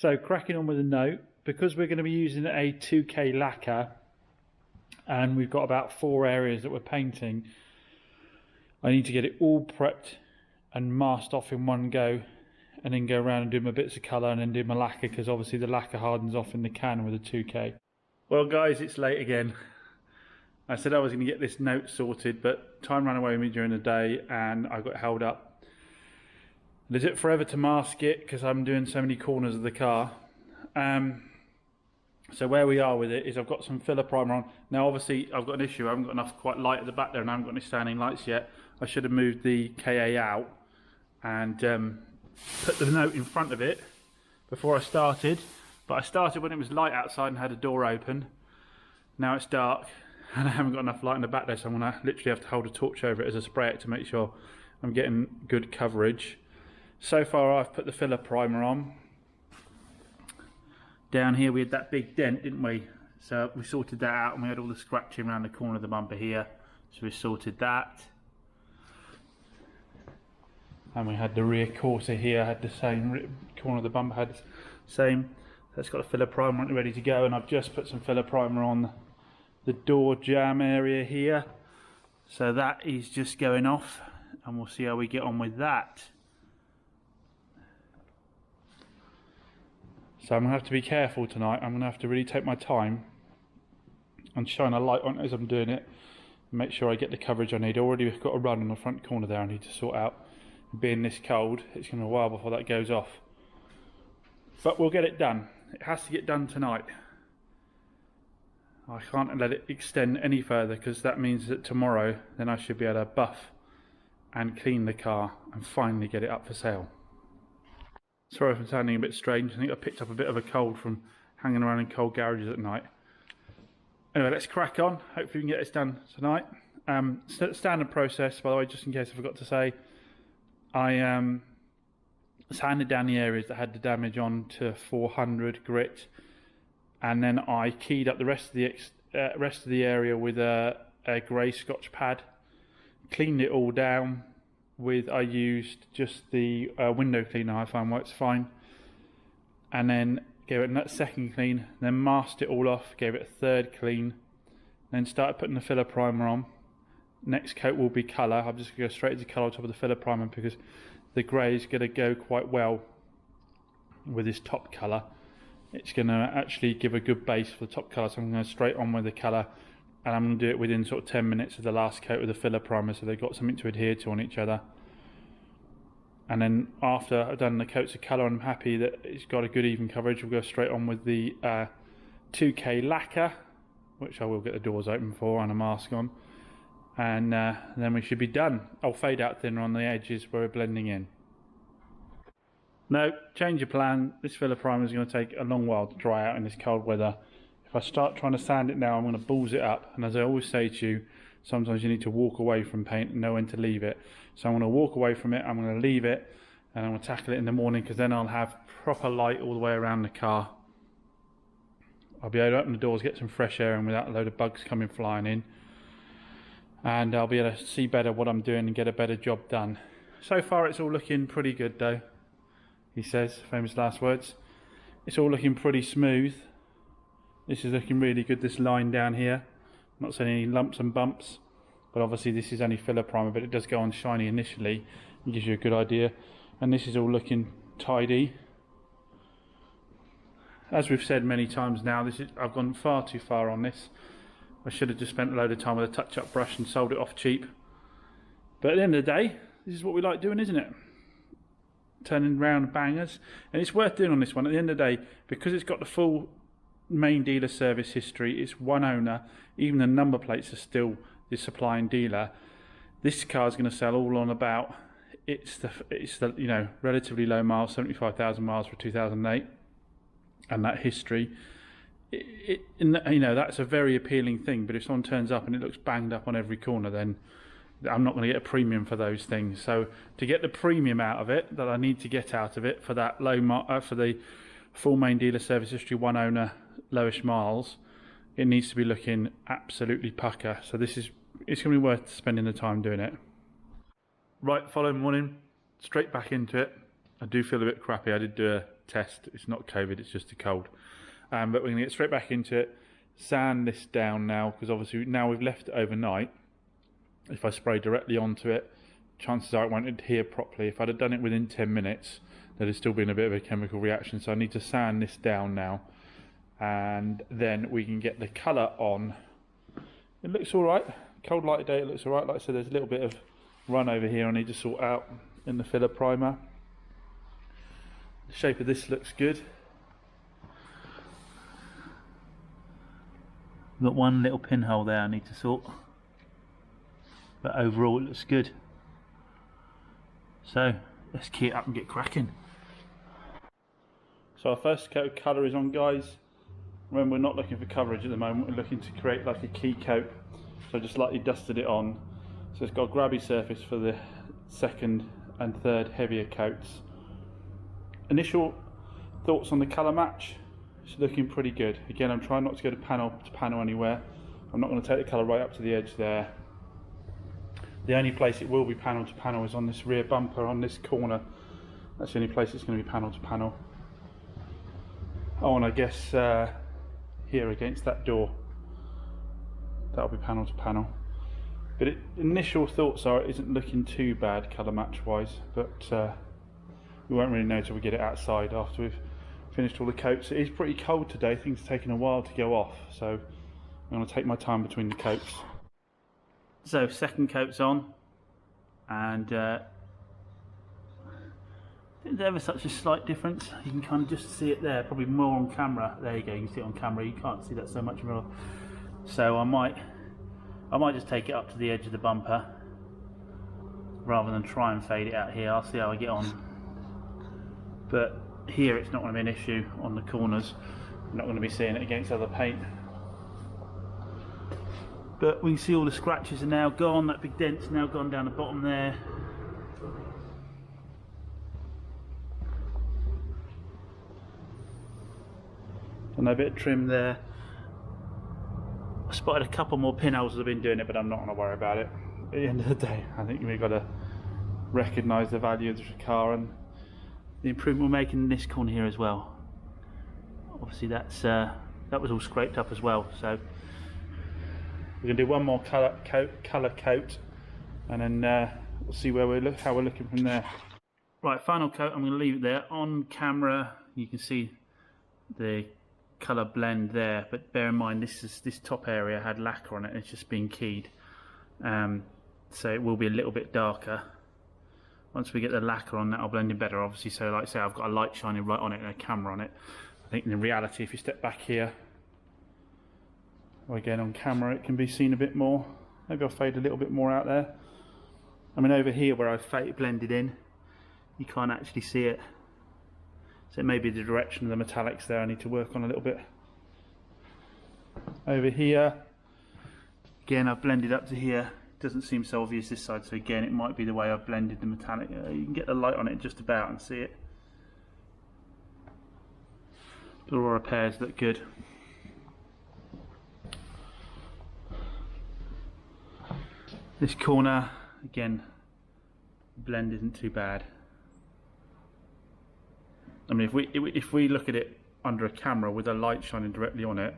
So cracking on with the Note, because we're going to be using a 2K lacquer and we've got about 4 areas that we're painting, I need to get it all prepped and masked off in one go, and then go around and do my bits of colour and then do my lacquer, because obviously the lacquer hardens off in the can with a 2K. Well guys, it's late again. I said I was going to get this Note sorted, but time ran away with me during the day and I got held up. It took forever to mask it because I'm doing so many corners of the car. So where we are with it is I've got some filler primer on. Now obviously I've got an issue, I haven't got enough quite light at the back there and I haven't got any standing lights yet. I should have moved the KA out and put the Note in front of it before I started. But I started when it was light outside and had a door open. Now it's dark and I haven't got enough light in the back there, so I'm going to literally have to hold a torch over it as I spray it to make sure I'm getting good coverage. So far I've put the filler primer on. Down here we had that big dent, didn't we? So we sorted that out and we had all the scratching around the corner of the bumper here. So we sorted that. And we had the rear quarter here, had the same corner of the bumper, had the same. So it's got a filler primer on it ready to go, and I've just put some filler primer on the door jamb area here. So that is just going off and we'll see how we get on with that. So I'm going to have to be careful tonight. I'm going to have to really take my time and shine a light on it as I'm doing it and make sure I get the coverage I need. Already we've got a run on the front corner there I need to sort out. Being this cold, it's going to be a while before that goes off. But we'll get it done. It has to get done tonight. I can't let it extend any further, because that means that tomorrow then I should be able to buff and clean the car and finally get it up for sale. Sorry if I'm sounding a bit strange. I think I picked up a bit of a cold from hanging around in cold garages at night. Anyway, let's crack on. Hopefully we can get this done tonight. Standard process, by the way, just in case I forgot to say. I sanded down the areas that had the damage on to 400 grit, and then I keyed up the rest of the area with a grey Scotch pad. Cleaned it all down with, I used just the window cleaner, I found works fine, and then gave it that second clean, then masked it all off, gave it a third clean, then started putting the filler primer on. Next coat will be colour. I'm just going to go straight to colour on top of the filler primer because the grey is going to go quite well with this top colour. It's going to actually give a good base for the top colour, so I'm going to go straight on with the colour, and I'm going to do it within sort of 10 minutes of the last coat with the filler primer, so they've got something to adhere to on each other. And then after I've done the coats of colour and I'm happy that it's got a good even coverage, we'll go straight on with the 2K lacquer, which I will get the doors open for and a mask on. And then we should be done. I'll fade out thinner on the edges where we're blending in. No, change your plan. This filler primer is going to take a long while to dry out in this cold weather. If I start trying to sand it now, I'm going to balls it up. And as I always say to you, sometimes you need to walk away from paint and know when to leave it. So I'm going to walk away from it, I'm going to leave it, and I'm going to tackle it in the morning, because then I'll have proper light all the way around the car. I'll be able to open the doors, get some fresh air in without a load of bugs coming flying in. And I'll be able to see better what I'm doing and get a better job done. So far it's all looking pretty good though, he says, famous last words. It's all looking pretty smooth. This is looking really good, this line down here. I'm not seeing any lumps and bumps, but obviously this is only filler primer, but it does go on shiny initially. It gives you a good idea. And this is all looking tidy. As we've said many times now, I've gone far too far on this. I should have just spent a load of time with a touch-up brush and sold it off cheap. But at the end of the day, this is what we like doing, isn't it? Turning round bangers. And it's worth doing on this one. At the end of the day, because it's got the full main dealer service history, it's one owner, even the number plates are still the supplying dealer. This car is going to sell all on about, it's the you know, relatively low miles, 75,000 miles for 2008, and that history. You know, that's a very appealing thing, but if someone turns up and it looks banged up on every corner, then I'm not going to get a premium for those things. So to get the premium out of it that I need to get out of it for that for the full main dealer service history, one owner, lowish miles, it needs to be looking absolutely pucker. So it's going to be worth spending the time doing it. Right, following morning, straight back into it. I do feel a bit crappy. I did do a test. It's not COVID, it's just a cold. But we're going to get straight back into it, sand this down now, because obviously now we've left it overnight. If I spray directly onto it, chances are it won't adhere properly. If I'd have done it within 10 minutes, there'd have still been a bit of a chemical reaction. So I need to sand this down now, and then we can get the colour on. It looks alright. Cold light day, it looks alright. Like I said, there's a little bit of run over here I need to sort out in the filler primer. The shape of this looks good. Got one little pinhole there I need to sort, but overall it looks good. So let's key it up and get cracking. So our first coat of colour is on, guys. Remember, we're not looking for coverage at the moment, we're looking to create like a key coat. So I just lightly dusted it on. So it's got a grabby surface for the second and third heavier coats. Initial thoughts on the colour match, it's looking pretty good. Again, I'm trying not to go to panel anywhere. I'm not going to take the colour right up to the edge there. The only place it will be panel to panel is on this rear bumper on this corner. That's the only place it's going to be panel to panel. Oh, and I guess here against that door, that'll be panel to panel. But initial thoughts are it isn't looking too bad colour match wise, but we won't really know till we get it outside after we've finished all the coats. It is pretty cold today, things are taking a while to go off, so I'm going to take my time between the coats. So second coat's on, and there's ever such a slight difference. You can kind of just see it there, probably more on camera. There you go, you can see it on camera, you can't see that so much more. So I might just take it up to the edge of the bumper rather than try and fade it out here. I'll see how I get on. But here it's not going to be an issue on the corners. I'm not going to be seeing it against other paint. But we can see all the scratches are now gone, that big dent's now gone down the bottom there. And a bit of trim there. I spotted a couple more pinholes as I've been doing it, but I'm not going to worry about it. At the end of the day, I think we've got to recognise the value of the car and the improvement we're making in this corner here as well. Obviously that was all scraped up as well, so we're going to do one more colour coat, and then we'll see where how we're looking from there. Right, final coat. I'm going to leave it there. On camera, you can see the colour blend there, but bear in mind this top area had lacquer on it, and it's just been keyed, so it will be a little bit darker. Once we get the lacquer on, that'll blend in better, obviously. So, like I say, I've got a light shining right on it and a camera on it. I think in reality, if you step back here, or again on camera, it can be seen a bit more. Maybe I'll fade a little bit more out there. I mean, over here where I've blended in, you can't actually see it. So it may be the direction of the metallics there I need to work on a little bit. Over here, again, I've blended up to here. Doesn't seem so obvious this side, so again, it might be the way I've blended the metallic. You can get the light on it just about and see it. The Aurora pairs look good. This corner, again, blend isn't too bad. I mean, if we look at it under a camera with a light shining directly on it,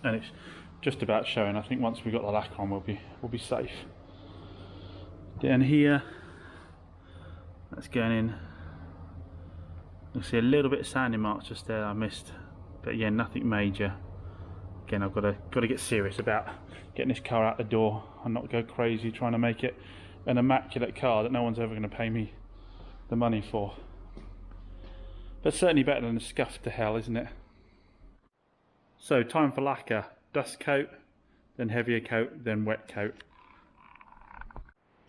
and it's just about showing, I think once we've got the lacquer on, we'll be safe. Down here, that's going in. You'll see a little bit of sanding marks just there I missed, but yeah, nothing major. Again, I've got to get serious about getting this car out the door and not go crazy trying to make it an immaculate car that no one's ever going to pay me the money for. But certainly better than a scuff to hell, isn't it? So time for lacquer. Dust coat, then heavier coat, then wet coat.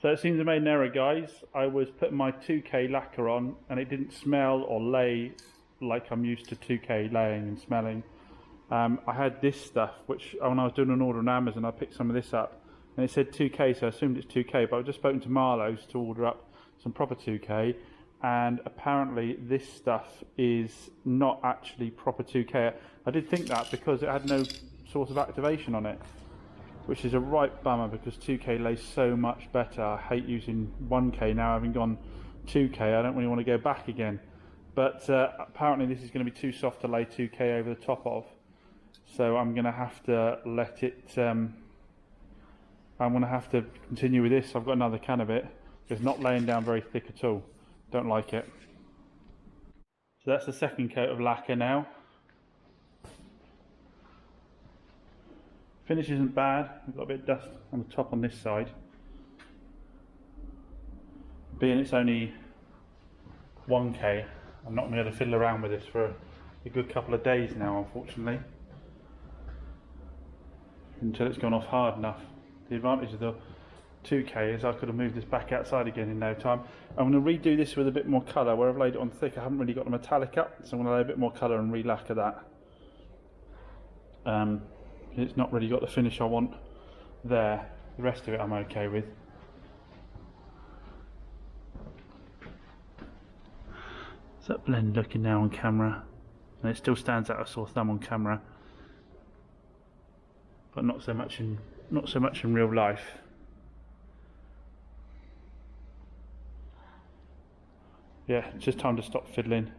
So it seems I made an error, guys. I was putting my 2K lacquer on and it didn't smell or lay like I'm used to 2K laying and smelling. I had this stuff, which when I was doing an order on Amazon, I picked some of this up and it said 2K, so I assumed it's 2K, but I've just spoken to Marlowe's to order up some proper 2K, and apparently this stuff is not actually proper 2K. I did think that because it had no source of activation on it, which is a right bummer because 2K lays so much better. I hate using 1K now, having gone 2K. I don't really want to go back again. but apparently this is going to be too soft to lay 2K over the top of, so I'm going to have to let it, I'm going to have to continue with this. I've got another can of it. It's not laying down very thick at all. Don't like it. So that's the second coat of lacquer now. Finish isn't bad. We've got a bit of dust on the top on this side. Being it's only 1K, I'm not going to be able to fiddle around with this for a good couple of days now, unfortunately. Until it's gone off hard enough. The advantage of the 2K is I could have moved this back outside again in no time. I'm going to redo this with a bit more colour. Where I've laid it on thick, I haven't really got the metallic up, so I'm going to lay a bit more colour and re-lacquer that. It's not really got the finish I want there. The rest of it I'm okay with. How's that blend looking now on camera? And it still stands out a sore thumb on camera, but not so much in real life. Yeah, it's just time to stop fiddling.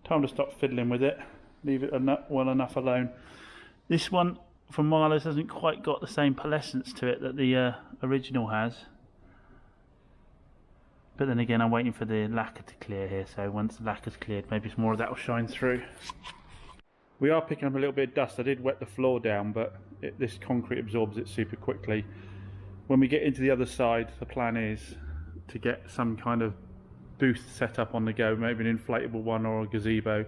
Time to stop fiddling with it. Leave it well enough alone. This one from Marlowe's hasn't quite got the same pearlescence to it that the original has. But then again, I'm waiting for the lacquer to clear here, so once the lacquer's cleared, maybe some more of that will shine through. We are picking up a little bit of dust. I did wet the floor down, but this concrete absorbs it super quickly. When we get into the other side, the plan is to get some kind of booth set up on the go, maybe an inflatable one or a gazebo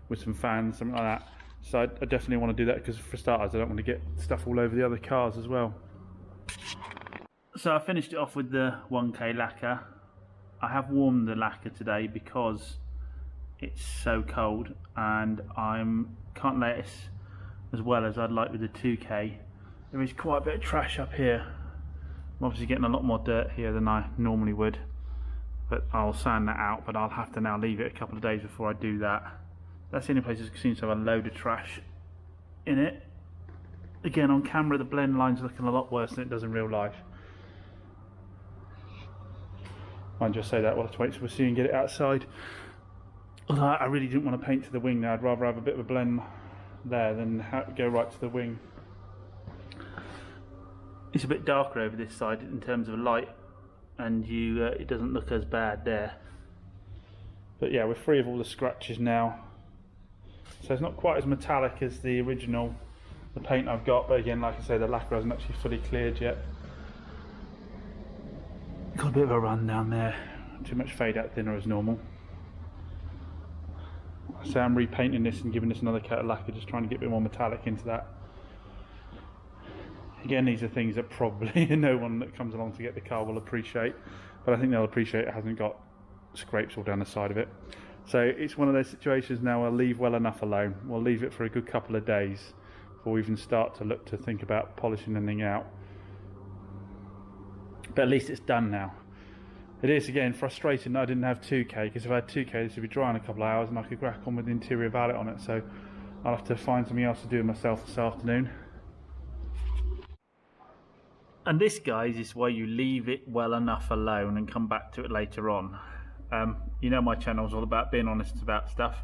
with some fans, something like that. So I definitely want to do that, because for starters I don't want to get stuff all over the other cars as well. So I finished it off with the 1K lacquer. I have warmed the lacquer today because it's so cold, and I can't lay it as well as I'd like with the 2K. There is quite a bit of trash up here. I'm obviously getting a lot more dirt here than I normally would, but I'll sand that out. But I'll have to now leave it a couple of days before I do that. That's the only place that seems to have a load of trash in it. Again, on camera the blend line's looking a lot worse than it does in real life. I'll just say that while I wait till we'll see and get it outside. Although I really didn't want to paint to the wing now. I'd rather have a bit of a blend there than go right to the wing. It's a bit darker over this side in terms of light, and it doesn't look as bad there. But yeah, we're free of all the scratches now. So it's not quite as metallic as the original, the paint I've got, but again, like I say, the lacquer hasn't actually fully cleared yet. Got a bit of a run down there. Too much fade out thinner as normal. So I'm repainting this and giving this another coat of lacquer, just trying to get a bit more metallic into that. Again, these are things that probably no one that comes along to get the car will appreciate, but I think they'll appreciate it hasn't got scrapes all down the side of it. So it's one of those situations now I'll leave well enough alone. We'll leave it for a good couple of days before we even start to think about polishing anything out. But at least it's done now. It is, again, frustrating that I didn't have 2K, because if I had 2K this would be dry in a couple of hours and I could crack on with the interior valet on it. So I'll have to find something else to do myself this afternoon. And this, guys, is why you leave it well enough alone and come back to it later on. You know my channel's all about being honest about stuff.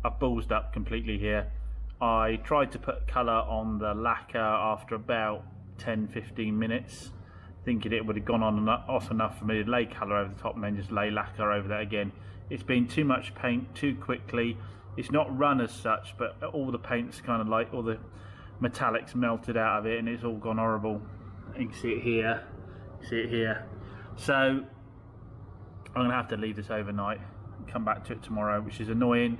I've ballsed up completely here. I tried to put colour on the lacquer after about 10-15 minutes, thinking it would have gone on and off enough for me to lay colour over the top and then just lay lacquer over that again. It's been too much paint too quickly. It's not run as such, but all the paint's kind of like, all the metallics melted out of it and it's all gone horrible. You can see it here, see it here. So I'm going to have to leave this overnight and come back to it tomorrow, which is annoying.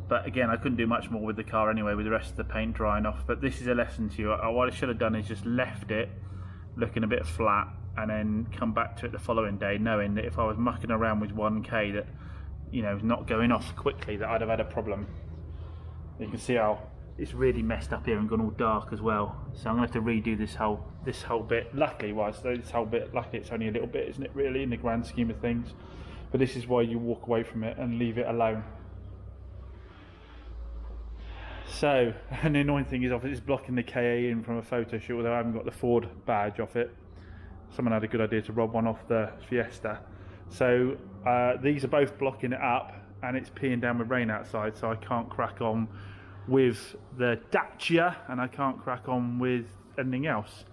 But again, I couldn't do much more with the car anyway, with the rest of the paint drying off. But this is a lesson to you. What I should have done is just left it looking a bit flat and then come back to it the following day, knowing that if I was mucking around with 1K that, you know, not going off quickly, that I'd have had a problem. You can see how it's really messed up here and gone all dark as well. So I'm going to have to redo this whole bit. Luckily, this whole bit, luckily it's only a little bit, isn't it, really, in the grand scheme of things. But this is why you walk away from it and leave it alone. So, and the annoying thing is, obviously, it's blocking the KA in from a photo shoot, although I haven't got the Ford badge off it. Someone had a good idea to rob one off the Fiesta. So these are both blocking it up, and it's peeing down with rain outside, so I can't crack on with the Dacia and I can't crack on with anything else.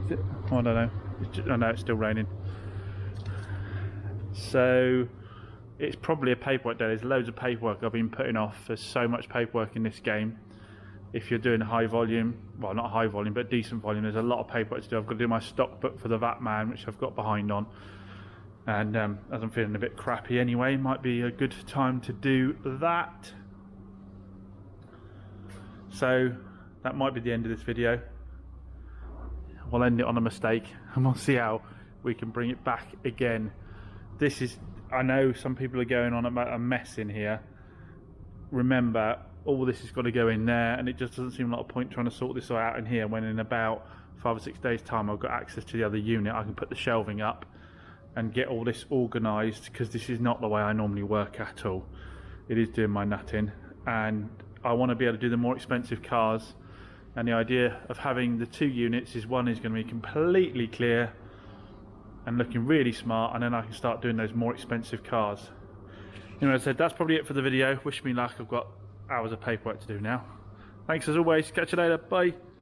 Is it? Oh, I don't know. I know it's still raining. So it's probably a paperwork day. There's loads of paperwork I've been putting off. There's so much paperwork in this game. If you're doing high volume, well, not high volume, but decent volume, there's a lot of paperwork to do. I've got to do my stock book for the VAT man, which I've got behind on. And as I'm feeling a bit crappy anyway, might be a good time to do that. So that might be the end of this video. We'll end it on a mistake and we'll see how we can bring it back again. This is, I know some people are going on about a mess in here. Remember, all this has got to go in there, and it just doesn't seem like a point trying to sort this out in here when in about 5 or 6 days time I've got access to the other unit. I can put the shelving up and get all this organised, because this is not the way I normally work at all. It is doing my nutting, and I want to be able to do the more expensive cars, and the idea of having the 2 units is one is going to be completely clear and looking really smart, and then I can start doing those more expensive cars. Anyway, as I said, that's probably it for the video. Wish me luck. I've got hours of paperwork to do now. Thanks as always. Catch you later. Bye.